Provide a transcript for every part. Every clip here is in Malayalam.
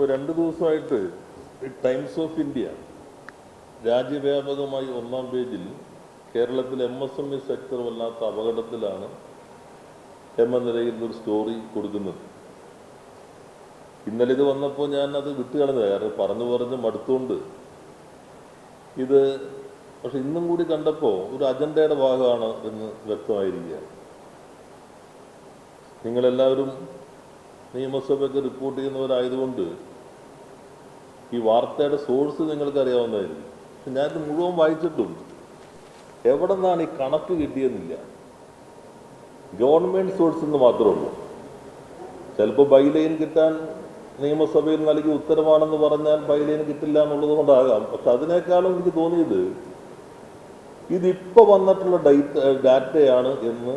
2 ദിവസമായിട്ട് ടൈംസ് ഓഫ് ഇന്ത്യ രാജ്യവ്യാപകമായി 1-ാം പേജിൽ കേരളത്തിൽ MSME സെക്ടർ വല്ലാത്ത അപകടത്തിലാണ് എന്ന നിലയിൽ ഒരു സ്റ്റോറി കൊടുക്കുന്നത്. ഇന്നലെ ഇത് വന്നപ്പോൾ ഞാൻ അത് വിട്ടുകളഞ്ഞത്, കാരണം പറഞ്ഞു മടുത്തുകൊണ്ട് ഇത്. പക്ഷെ ഇന്നും കൂടി കണ്ടപ്പോൾ ഒരു അജണ്ടയുടെ ഭാഗമാണ് എന്ന് വ്യക്തമായിരിക്കുകയാണ്. നിങ്ങളെല്ലാവരും നിയമസഭയ്ക്ക് റിപ്പോർട്ട് ചെയ്യുന്നവരായതുകൊണ്ട് ഈ വാർത്തയുടെ സോഴ്സ് നിങ്ങൾക്ക് അറിയാവുന്നതായിരിക്കും. പക്ഷെ ഞാനിത് മുഴുവൻ വായിച്ചിട്ടുണ്ട്. എവിടെ നിന്നാണ് ഈ കണക്ക് കിട്ടിയെന്നില്ല. ഗവൺമെൻറ് സോഴ്സ് എന്ന് മാത്രമേ ഉള്ളൂ. ചിലപ്പോൾ ബൈലൈൻ കിട്ടാൻ നിയമസഭയിൽ നൽകിയ ഉത്തരവാണെന്ന് പറഞ്ഞാൽ ബൈലൈൻ കിട്ടില്ല എന്നുള്ളത് കൊണ്ടാകാം. പക്ഷെ അതിനേക്കാളും എനിക്ക് തോന്നിയത് ഇതിപ്പോൾ വന്നിട്ടുള്ള ഡാറ്റയാണ് എന്ന്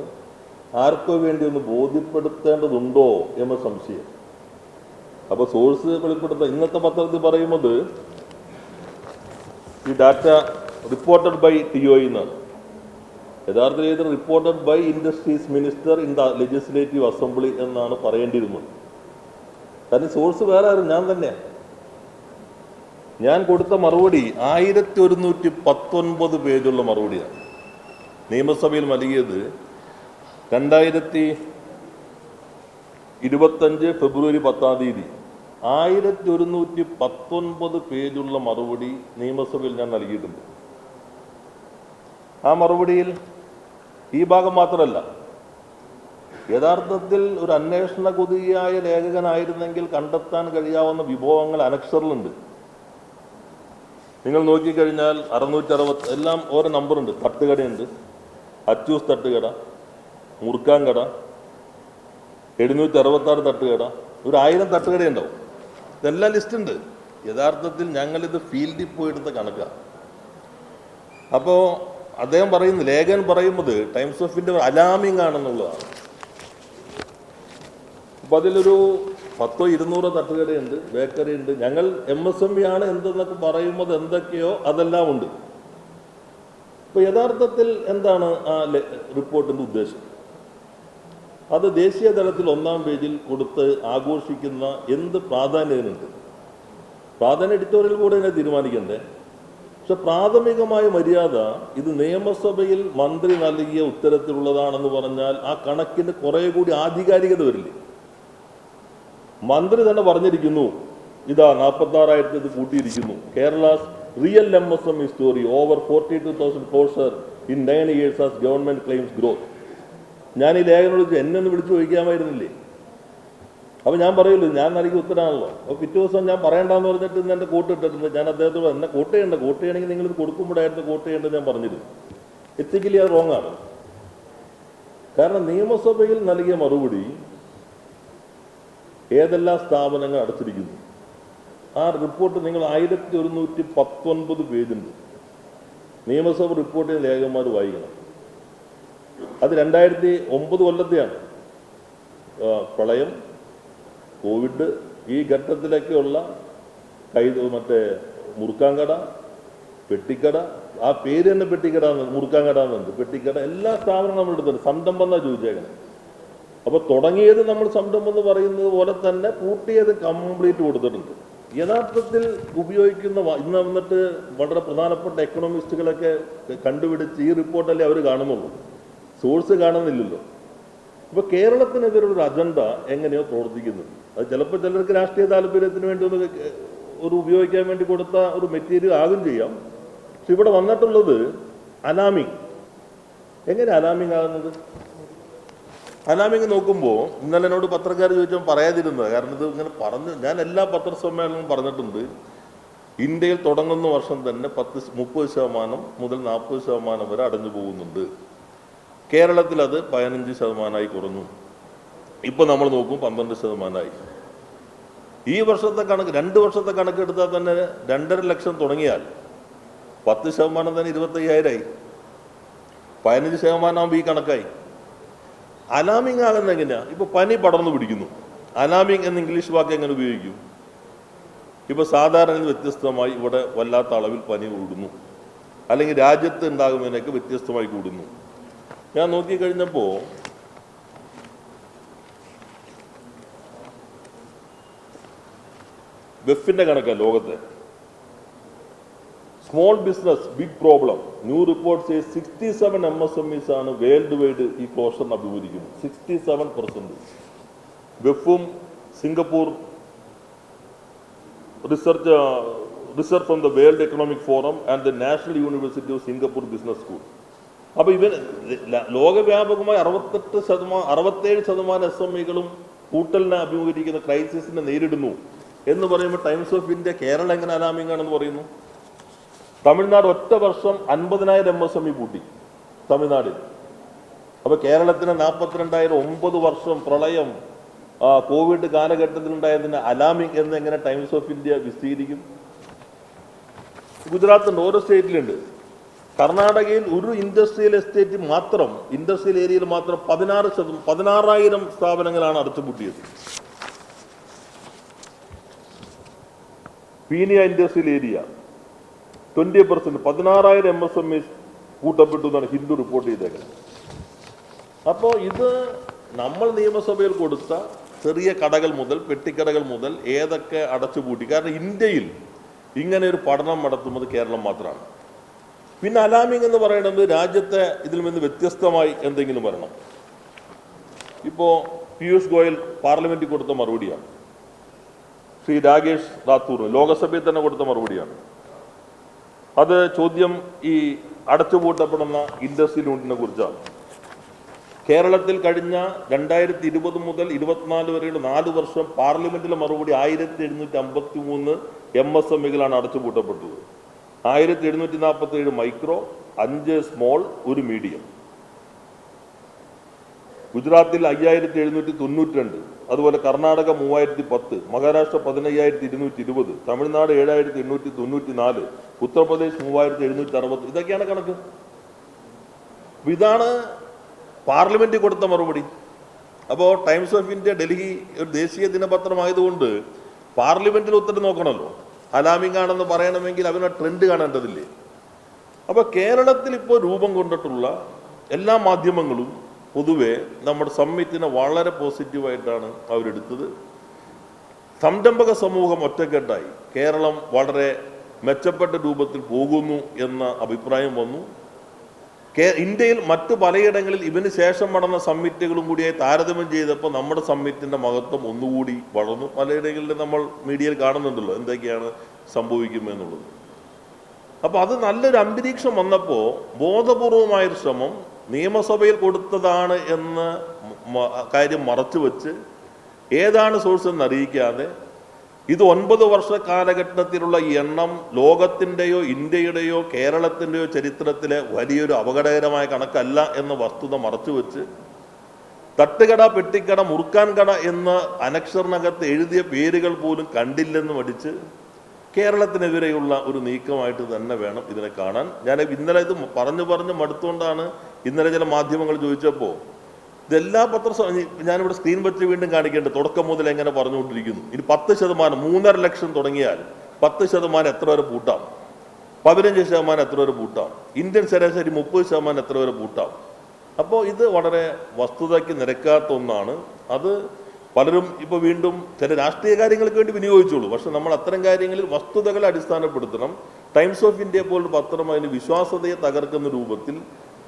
ആർക്കോ വേണ്ടി ഒന്ന് ബോധ്യപ്പെടുത്തേണ്ടതുണ്ടോ എന്ന സംശയം. അപ്പോൾ സോഴ്സ് വെളിപ്പെടുത്താൻ ഇന്നത്തെ പത്രത്തിൽ പറയുന്നത് ഈ ഡാറ്റ റിപ്പോർട്ടഡ് ബൈ TOI എന്നാണ്. യഥാർത്ഥത്തിൽ ഇത് reported by industries minister in the legislative assembly എന്നാണ് പറയേണ്ടിയിരുന്നത്. കാരണം സോഴ്സ് വേറെ ആരും, ഞാൻ തന്നെയാണ്. ഞാൻ കൊടുത്ത മറുപടി 1119 പേജുള്ള മറുപടിയാണ്. നിയമസഭയിൽ നൽകിയത് 2025 ഫെബ്രുവരി 10-ാം തീയതി 1119 പേജുള്ള മറുപടി നിയമസഭയിൽ ഞാൻ നൽകിയിട്ടുണ്ട്. ആ മറുപടിയിൽ ഈ ഭാഗം മാത്രമല്ല, യഥാർത്ഥത്തിൽ ഒരു അന്വേഷണ കൊതിയായ ലേഖകനായിരുന്നെങ്കിൽ കണ്ടെത്താൻ കഴിയാവുന്ന വിഭവങ്ങൾ അനക്ഷറിലുണ്ട്. നിങ്ങൾ നോക്കിക്കഴിഞ്ഞാൽ 660 എല്ലാം ഓരോ നമ്പറുണ്ട്. തട്ടുകടയുണ്ട്, അച്ചൂസ് തട്ടുകട, മുറുക്കാൻകട, 766 തട്ടുകട, ഒരു 1000 തട്ടുകടയുണ്ടാവും. ഇതെല്ലാം ലിസ്റ്റുണ്ട്. യഥാർത്ഥത്തിൽ ഞങ്ങളിത് ഫീൽഡിൽ പോയെടുത്ത കണക്കാണ്. അപ്പോൾ അദ്ദേഹം പറയുന്നത്, ലേഖകൻ പറയുന്നത് ടൈംസ് ഓഫ് ഇന്ത്യ അലാമിംഗ് ആണെന്നുള്ളതാണ്. അപ്പോൾ അതിലൊരു 100-200 തട്ടുകടയുണ്ട്, ബേക്കറി ഉണ്ട്. ഞങ്ങൾ MSME ആണ് എന്തെന്നൊക്കെ പറയുന്നത് എന്തൊക്കെയോ അതെല്ലാം ഉണ്ട്. ഇപ്പോൾ യഥാർത്ഥത്തിൽ എന്താണ് ആ റിപ്പോർട്ടിൻ്റെ ഉദ്ദേശം? അത് ദേശീയ തലത്തിൽ 1-ാം പേജിൽ കൊടുത്ത് ആഘോഷിക്കുന്ന എന്ത് പ്രാധാന്യമുണ്ട്? പ്രാധാന്യ എഡിറ്റോറിയൽ കൂടെ തന്നെ തീരുമാനിക്കണ്ടേ? പക്ഷെ പ്രാഥമികമായ മര്യാദ ഇത് നിയമസഭയിൽ മന്ത്രി നൽകിയ ഉത്തരത്തിലുള്ളതാണെന്ന് പറഞ്ഞാൽ ആ കണക്കിന് കുറേ കൂടി ആധികാരികത വരില്ലേ? മന്ത്രി തന്നെ പറഞ്ഞിരിക്കുന്നു, ഇതാ 46,000 ഇത് കൂട്ടിയിരിക്കുന്നു. Kerala's real MSME story over 42,000 closure in 9 years as government claims growth. ഞാൻ ഈ ലേഖനോട് എന്നെ ഒന്ന് വിളിച്ചു ചോദിക്കാമായിരുന്നില്ലേ? അപ്പോൾ ഞാൻ പറയുള്ളൂ, ഞാൻ നൽകിയ ഉത്തരമാണല്ലോ. അപ്പോൾ പിറ്റേ ദിവസം ഞാൻ പറയണ്ടെന്ന് പറഞ്ഞിട്ട് ഇന്ന് എൻ്റെ കോട്ട് ഇട്ടിട്ടുണ്ട്. ഞാൻ അദ്ദേഹത്തോട് എന്നെ കോട്ട് ചെയ്യണമെങ്കിൽ നിങ്ങളിത് കൊടുക്കുമ്പോഴായിരുന്നു കോട്ട് ചെയ്യേണ്ടത് ഞാൻ പറഞ്ഞിരുന്നു. എത്തിക്കലി അത് റോങ് ആണ്. കാരണം നിയമസഭയിൽ നൽകിയ മറുപടി ഏതെല്ലാം സ്ഥാപനങ്ങൾ അടച്ചിരിക്കുന്നു. ആ റിപ്പോർട്ട് നിങ്ങൾ 1119 പേജുണ്ട്. നിയമസഭ റിപ്പോർട്ട് ചെയ്യുന്ന ലേഖകന്മാർ വായിക്കണം. അത് 2009 കൊല്ലത്തെയാണ്. പ്രളയം, കോവിഡ്, ഈ ഘട്ടത്തിലൊക്കെയുള്ള മറ്റേ മുറുക്കാൻകട, പെട്ടിക്കട, ആ പേര് തന്നെ പെട്ടിക്കട, മുറുക്കാൻകട എന്നുണ്ട്, പെട്ടിക്കട, എല്ലാ സ്ഥാപനങ്ങളും നമ്മൾ എടുത്തിട്ടുണ്ട്. സംരംഭം എന്നാണ് ചോദിച്ചേക്കണം. അപ്പോൾ തുടങ്ങിയത് നമ്മൾ സംരംഭം എന്ന് പറയുന്നത് പോലെ തന്നെ പൂട്ടിയത് കംപ്ലീറ്റ് കൊടുത്തിട്ടുണ്ട്. യഥാർത്ഥത്തിൽ ഉപയോഗിക്കുന്ന ഇന്ന് വന്നിട്ട് വളരെ പ്രധാനപ്പെട്ട എക്കണോമിസ്റ്റുകളൊക്കെ കണ്ടുപിടിച്ച് ഈ റിപ്പോർട്ടല്ലേ അവർ കാണുന്നുള്ളൂ, സോഴ്സ് കാണുന്നില്ലല്ലോ. ഇപ്പോൾ കേരളത്തിനെതിരൊരു അജണ്ട എങ്ങനെയോ പ്രവർത്തിക്കുന്നത്. അത് ചിലപ്പോൾ ചിലർക്ക് രാഷ്ട്രീയ താല്പര്യത്തിന് വേണ്ടി ഒരു ഉപയോഗിക്കാൻ വേണ്ടി കൊടുത്ത ഒരു മെറ്റീരിയൽ ആകും ചെയ്യാം. പക്ഷെ ഇവിടെ വന്നിട്ടുള്ളത് അലാമിങ്. എങ്ങനെ അലാമിങ് ആകുന്നത്? അലാമിങ് നോക്കുമ്പോൾ ഇന്നലെ എന്നോട് പത്രക്കാർ ചോദിച്ചാൽ പറയാതിരുന്നത്, കാരണം ഇത് ഇങ്ങനെ ഞാൻ എല്ലാ പത്രസമ്മേളനവും പറഞ്ഞിട്ടുണ്ട്. ഇന്ത്യയിൽ തുടങ്ങുന്ന വർഷം തന്നെ 30% മുതൽ 40% വരെ അടഞ്ഞു പോകുന്നുണ്ട്. കേരളത്തിൽ അത് 15% കുറഞ്ഞു. ഇപ്പോൾ നമ്മൾ നോക്കും 12%. ഈ വർഷത്തെ കണക്ക് 2 വർഷത്തെ കണക്കെടുത്താൽ തന്നെ 2.5 ലക്ഷം തുടങ്ങിയാൽ 10% തന്നെ 25,000. 15% ആകുമ്പോൾ ഈ കണക്കായി. അലാമിംഗ് ആകുന്ന എങ്ങനെയാണ്? ഇപ്പോൾ പനി പടർന്നു പിടിക്കുന്നു. അലാമിംഗ് എന്ന ഇംഗ്ലീഷ് വാക്ക് എങ്ങനെ ഉപയോഗിക്കും? ഇപ്പോൾ സാധാരണ വ്യത്യസ്തമായി ഇവിടെ വല്ലാത്ത അളവിൽ പനി കൂടുന്നു, അല്ലെങ്കിൽ രാജ്യത്ത് ഉണ്ടാകുന്നതിനൊക്കെ വ്യത്യസ്തമായി കൂടുന്നു. ഞാൻ നോക്കിക്കഴിഞ്ഞപ്പോൾ വെഫിൻ്റെ കണക്കാണ് ലോകത്തെ. Small business big problem. New report says 67 MSMEs ആണ് വേൾഡ് വൈഡ് ഈ ക്ലോഷറിന് അഭിമുഖീകരിക്കുന്നത്. 67%. വെഫും Singapore research from the World Economic Forum and the National University of Singapore Business School. അപ്പോൾ ഇവൻ ലോകവ്യാപകമായി 67% SMEകളും കൂട്ടലിനെ അഭിമുഖീകരിക്കുന്ന ക്രൈസിസിനെ നേരിടുന്നു എന്ന് പറയുമ്പോൾ ടൈംസ് ഓഫ് ഇന്ത്യ കേരളം എങ്ങനെ അലാമിംഗ് ആണെന്ന് പറയുന്നു. തമിഴ്നാട് ഒറ്റ വർഷം 50,000 MSME കൂട്ടി തമിഴ്നാടിൽ. അപ്പോൾ കേരളത്തിന് 42,000. 9 വർഷം പ്രളയം, കോവിഡ് കാലഘട്ടത്തിലുണ്ടായതിന് അലാമിംഗ് എന്ന് എങ്ങനെ ടൈംസ് ഓഫ് ഇന്ത്യ വിശദീകരിക്കും? ഗുജറാത്തുണ്ട്, ഓരോ സ്റ്റേറ്റിലുണ്ട്. കർണാടകയിൽ ഒരു ഇൻഡസ്ട്രിയൽ എസ്റ്റേറ്റ് മാത്രം, ഇൻഡസ്ട്രിയൽ ഏരിയയിൽ മാത്രം 16,000 സ്ഥാപനങ്ങളാണ് അടച്ചുപൂട്ടിയത്. പീനിയ ഇൻഡസ്ട്രിയൽ ഏരിയ 20%, 16,000 MSMEs കൂട്ടപ്പെട്ടു എന്നാണ് ഹിന്ദു റിപ്പോർട്ട് ചെയ്തേക്കുന്നത്. അപ്പോൾ ഇത് നമ്മൾ നിയമസഭയിൽ കൊടുത്ത ചെറിയ കടകൾ മുതൽ പെട്ടിക്കടകൾ മുതൽ ഏതൊക്കെ അടച്ചുപൂട്ടി. കാരണം ഇന്ത്യയിൽ ഇങ്ങനെ ഒരു പഠനം നടത്തുന്നത് കേരളം മാത്രമാണ്. പിന്നെ അലാമിംഗ് എന്ന് പറയുന്നത് രാജ്യത്തെ ഇതിൽ നിന്ന് വ്യത്യസ്തമായി എന്തെങ്കിലും വരണം. ഇപ്പോൾ പീയൂഷ് ഗോയൽ പാർലമെന്റിൽ കൊടുത്ത മറുപടിയാണ്. ശ്രീ രാകേഷ് റാത്തൂർ ലോകസഭയിൽ തന്നെ കൊടുത്ത മറുപടിയാണ്. അത് ചോദ്യം ഈ അടച്ചുപൂട്ടപ്പെടുന്ന ഇൻഡസ്ട്രിയൽ യൂണിറ്റിനെ കുറിച്ചാണ്. കേരളത്തിൽ കഴിഞ്ഞ 2020 മുതൽ 24 വരെയുള്ള 4 വർഷം പാർലമെന്റിലെ മറുപടി 1753 MSMEകളാണ് അടച്ചുപൂട്ടപ്പെട്ടത്. 1747 മൈക്രോ, 5 സ്മോൾ, 1 മീഡിയം. ഗുജറാത്തിൽ 5792, അതുപോലെ കർണാടക 3010, മഹാരാഷ്ട്ര 15,220, തമിഴ്നാട് 7,894, ഉത്തർപ്രദേശ് 3,760. ഇതൊക്കെയാണ് കണക്ക്. ഇതാണ് പാർലമെന്റിൽ കൊടുത്ത മറുപടി. അപ്പോൾ ടൈംസ് ഓഫ് ഇന്ത്യ ഡൽഹി ഒരു ദേശീയ ദിനപത്രമായതുകൊണ്ട് പാർലമെന്റിൽ ഉത്തരം നോക്കണമല്ലോ. അലാമിംഗ് ആണെന്ന് പറയണമെങ്കിൽ അവന് ട്രെൻഡ് കാണേണ്ടതില്ലേ? അപ്പോൾ കേരളത്തിൽ ഇപ്പോൾ രൂപം കൊണ്ടിട്ടുള്ള എല്ലാ മാധ്യമങ്ങളും പൊതുവെ നമ്മുടെ സമ്മിറ്റിനെ വളരെ പോസിറ്റീവായിട്ടാണ് അവരെടുത്തത്. സംരംഭക സമൂഹം ഒറ്റക്കെട്ടായി കേരളം വളരെ മെച്ചപ്പെട്ട രൂപത്തിൽ പോകുന്നു എന്ന അഭിപ്രായം വന്നു. ഇന്ത്യയിൽ മറ്റു പലയിടങ്ങളിൽ ഇതിന് ശേഷം നടന്ന സമ്മിറ്റുകളും കൂടിയായി താരതമ്യം ചെയ്തപ്പോൾ നമ്മുടെ സമ്മിറ്റിൻ്റെ മഹത്വം ഒന്നുകൂടി വളർന്നു. പലയിടങ്ങളിൽ നമ്മൾ മീഡിയയിൽ കാണുന്നുണ്ടല്ലോ എന്തൊക്കെയാണ് സംഭവിക്കുമെന്നുള്ളത്. അപ്പോൾ അത് നല്ലൊരു അന്തരീക്ഷം വന്നപ്പോൾ ബോധപൂർവമായൊരു ശ്രമം നിയമസഭയിൽ കൊടുത്തതാണ് എന്ന കാര്യം മറച്ചു വെച്ച് ഏതാണ് സോഴ്സ് എന്ന് അറിയിക്കാതെ ഇത് 9 വർഷ കാലഘട്ടത്തിലുള്ള ഈ എണ്ണം ലോകത്തിൻ്റെയോ ഇന്ത്യയുടെയോ കേരളത്തിൻ്റെയോ ചരിത്രത്തിലെ വലിയൊരു അപകടകരമായ കണക്കല്ല എന്ന വസ്തുത മറച്ചുവെച്ച് തട്ടുകട, പെട്ടിക്കട, മുറുക്കാൻ കട എന്ന അനക്ഷറിനകത്ത് എഴുതിയ പേരുകൾ പോലും കണ്ടില്ലെന്ന് മടിച്ച് കേരളത്തിനെതിരെയുള്ള ഒരു നീക്കമായിട്ട് തന്നെ വേണം ഇതിനെ കാണാൻ. ഞാൻ ഇന്നലെ ഇത് പറഞ്ഞു മടുത്തുകൊണ്ടാണ് ഇന്നലെ ചില മാധ്യമങ്ങൾ ചോദിച്ചപ്പോൾ ഇതെല്ലാ ഞാനിവിടെ സ്ക്രീൻ വെച്ച് വീണ്ടും കാണിക്കേണ്ടത് തുടക്കം മുതൽ എങ്ങനെ പറഞ്ഞുകൊണ്ടിരിക്കുന്നു. ഇനി 10%, 3.5 ലക്ഷം തുടങ്ങിയാൽ 10% എത്ര വരെ പൂട്ടാം, 15% എത്ര വരെ പൂട്ടാം, ഇന്ത്യൻ ശരാശരി 30% എത്ര വരെ പൂട്ടാം. അപ്പോൾ ഇത് വളരെ വസ്തുതയ്ക്ക് നിരക്കാത്ത ഒന്നാണ്. അത് പലരും ഇപ്പോൾ വീണ്ടും ചില രാഷ്ട്രീയ കാര്യങ്ങൾക്ക് വേണ്ടി വിനിയോഗിച്ചോളൂ. പക്ഷെ നമ്മൾ അത്തരം കാര്യങ്ങളിൽ വസ്തുതകളെ അടിസ്ഥാനപ്പെടുത്തണം. ടൈംസ് ഓഫ് ഇന്ത്യ പോലുള്ള പത്രം അതിന് വിശ്വാസ്യതയെ തകർക്കുന്ന രൂപത്തിൽ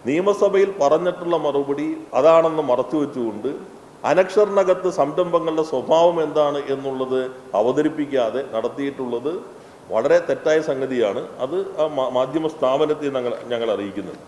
നിയമസഭയിൽ പറഞ്ഞിട്ടുള്ള മറുപടി അതാണെന്ന് മറച്ചു വെച്ചുകൊണ്ട് അനക്ഷറിനകത്ത് സംരംഭങ്ങളുടെ സ്വഭാവം എന്താണ് എന്നുള്ളത് അവതരിപ്പിക്കാതെ നടത്തിയിട്ടുള്ളത് വളരെ തെറ്റായ സംഗതിയാണ്. അത് ആ മാധ്യമ സ്ഥാപനത്തെ ഞങ്ങൾ അറിയിക്കുന്നത്.